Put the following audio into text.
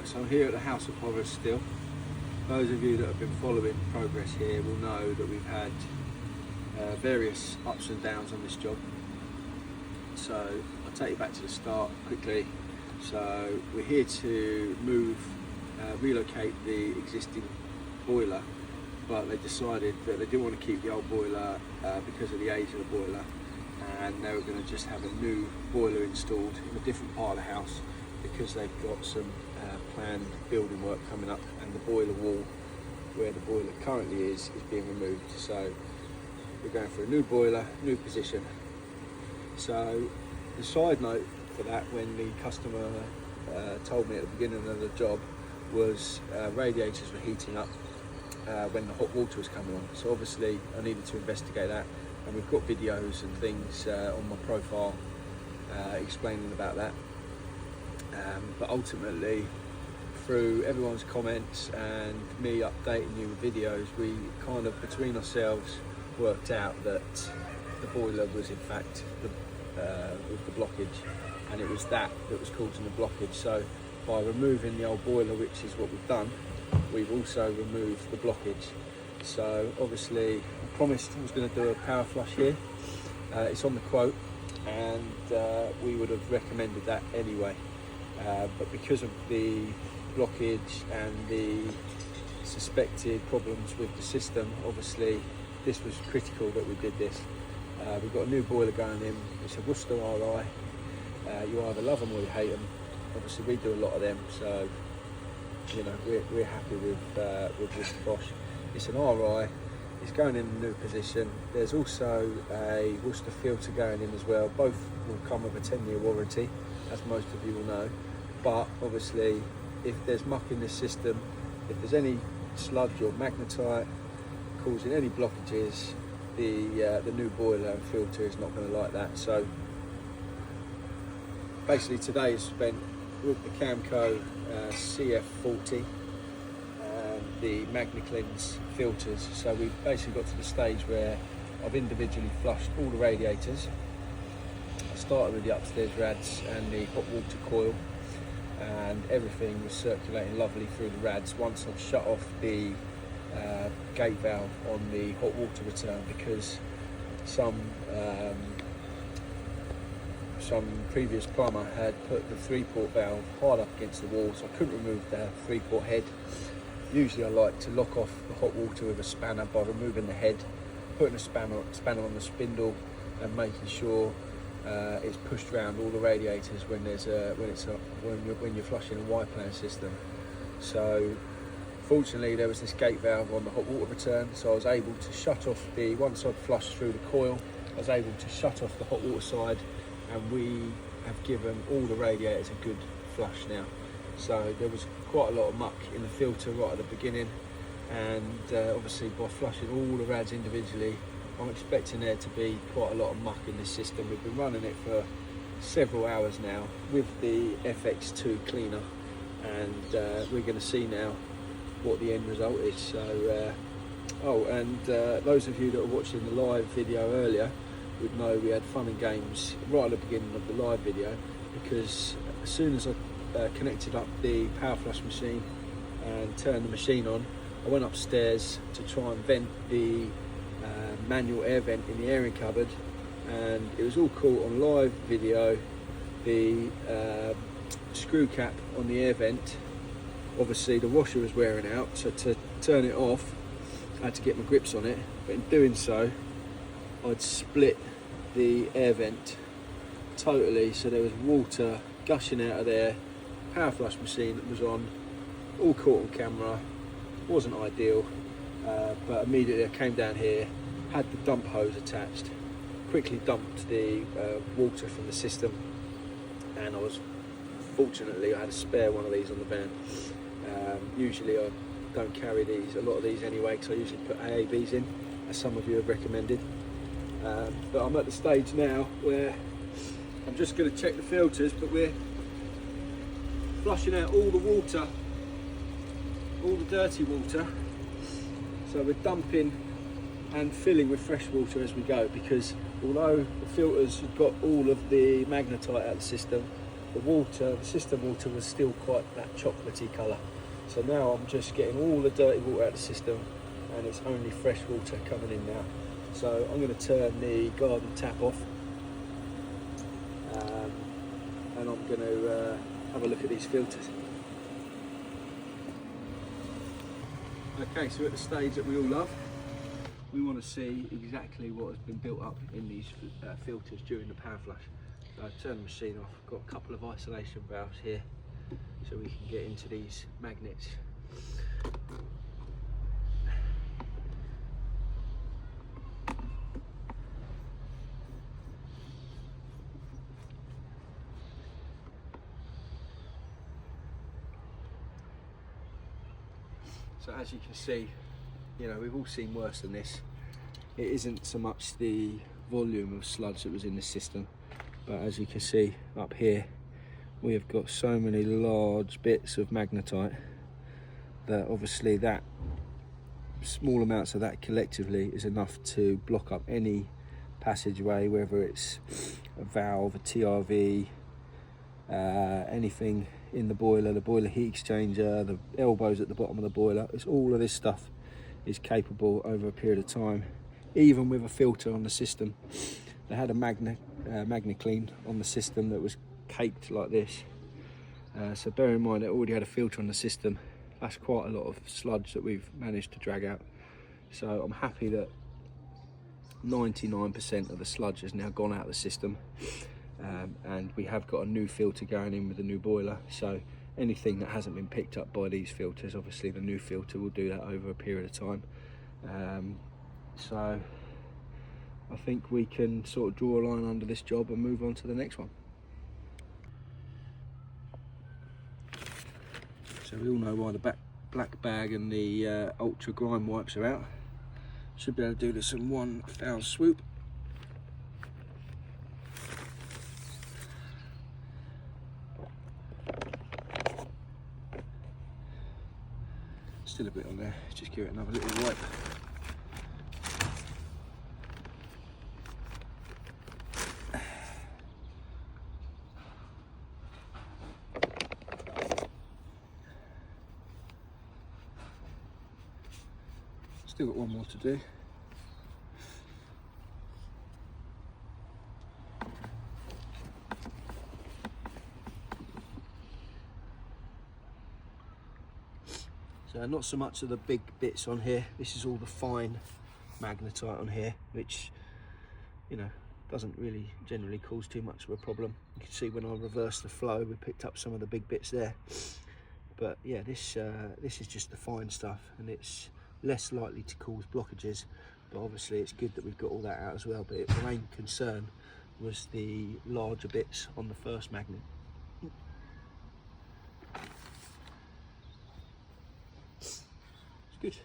Right, so I'm here at the House of Horrors still. Those of you that have been following progress here will know that we've had various ups and downs on this job. So I'll take you back to the start quickly. So we're here to relocate the existing boiler, but they decided that they didn't want to keep the old boiler because of the age of the boiler, and they were going to just have a new boiler installed in a different part of the house because they've got some planned building work coming up, and the boiler wall where the boiler currently is being removed. So we're going for a new boiler, new position. So the side note for that, when the customer told me at the beginning of the job, was radiators were heating up when the hot water was coming on. So obviously I needed to investigate that, and we've got videos and things on my profile explaining about that. But ultimately, through everyone's comments and me updating you with videos, we kind of between ourselves worked out that the boiler was in fact with the blockage, and it was that was causing the blockage. So by removing the old boiler, which is what we've done, we've also removed the blockage. So obviously I promised I was going to do a power flush here. It's on the quote, and we would have recommended that anyway. But because of the blockage and the suspected problems with the system, obviously this was critical that we did this. We've got a new boiler going in. It's a Worcester RI. You either love them or you hate them. Obviously we do a lot of them, so you know we're happy with Powerflush. It's an RI. It's going in a new position. There's also a Worcester filter going in as well. Both will come with a 10-year warranty, as most of you will know. But obviously, if there's muck in this system, if there's any sludge or magnetite causing any blockages, the new boiler and filter is not going to like that. So basically today is spent with the Camco CF40 and the magnacleanse filters. So we've basically got to the stage where I've individually flushed all the radiators. I started with the upstairs rads and the hot water coil, and everything was circulating lovely through the rads once I've shut off the gate valve on the hot water return, because some previous plumber had put the 3-port valve hard up against the wall, so I couldn't remove the 3-port head. Usually I like to lock off the hot water with a spanner by removing the head, putting a spanner on the spindle, and making sure it's pushed around all the radiators when you're flushing a Y-plan system. So fortunately there was this gate valve on the hot water return, so I was able to shut off once I'd flushed through the coil, I was able to shut off the hot water side, and we have given all the radiators a good flush now. So there was quite a lot of muck in the filter right at the beginning, and obviously by flushing all the rads individually, I'm expecting there to be quite a lot of muck in this system. We've been running it for several hours now with the FX2 cleaner, and we're going to see now what the end result is. So those of you that were watching the live video earlier would know we had fun and games right at the beginning of the live video, because as soon as I connected up the Powerflush machine and turned the machine on, I went upstairs to try and vent the manual air vent in the airing cupboard, and it was all caught on live video. The screw cap on the air vent, obviously the washer was wearing out, so to turn it off I had to get my grips on it, but in doing so I'd split the air vent totally, so there was water gushing out of there. Powerflush machine that was on, all caught on camera. Wasn't ideal, but immediately I came down here, had the dump hose attached, quickly dumped the water from the system, and fortunately I had a spare one of these on the van. Usually I don't carry a lot of these anyway, because I usually put AABs in, as some of you have recommended. But I'm at the stage now where I'm just going to check the filters, but we're flushing out all the water, all the dirty water. So we're dumping and filling with fresh water as we go, because although the filters have got all of the magnetite out of the system, the system water was still quite that chocolatey colour. So now I'm just getting all the dirty water out of the system, and it's only fresh water coming in now. So I'm going to turn the garden tap off, and I'm going to have a look at these filters. Okay, so at the stage that we all love, we want to see exactly what has been built up in these filters during the power flush. So I've turned the machine off, got a couple of isolation valves here so we can get into these magnets. So as you can see, you know, we've all seen worse than this. It isn't so much the volume of sludge that was in the system, but as you can see up here, we have got so many large bits of magnetite that obviously that small amounts of that collectively is enough to block up any passageway, whether it's a valve, a TRV, anything in the boiler heat exchanger, the elbows at the bottom of the boiler. It's all of this stuff is capable over a period of time, even with a filter on the system. They had a magnacleanse on the system that was caked like this, so bear in mind it already had a filter on the system. That's quite a lot of sludge that we've managed to drag out. So I'm happy that 99% of the sludge has now gone out of the system, and we have got a new filter going in with the new boiler. So anything that hasn't been picked up by these filters, obviously the new filter will do that over a period of time. So I think we can sort of draw a line under this job and move on to the next one. So we all know why the black bag and the ultra grime wipes are out. Should be able to do this in one foul swoop. Still a bit on there, just give it another little wipe. Still got one more to do. So not so much of the big bits on here. This is all the fine magnetite on here, which, you know, doesn't really generally cause too much of a problem. You can see when I reversed the flow, we picked up some of the big bits there. But yeah, this is just the fine stuff, and it's less likely to cause blockages. But obviously it's good that we've got all that out as well. But the main concern was the larger bits on the first magnet. It's good.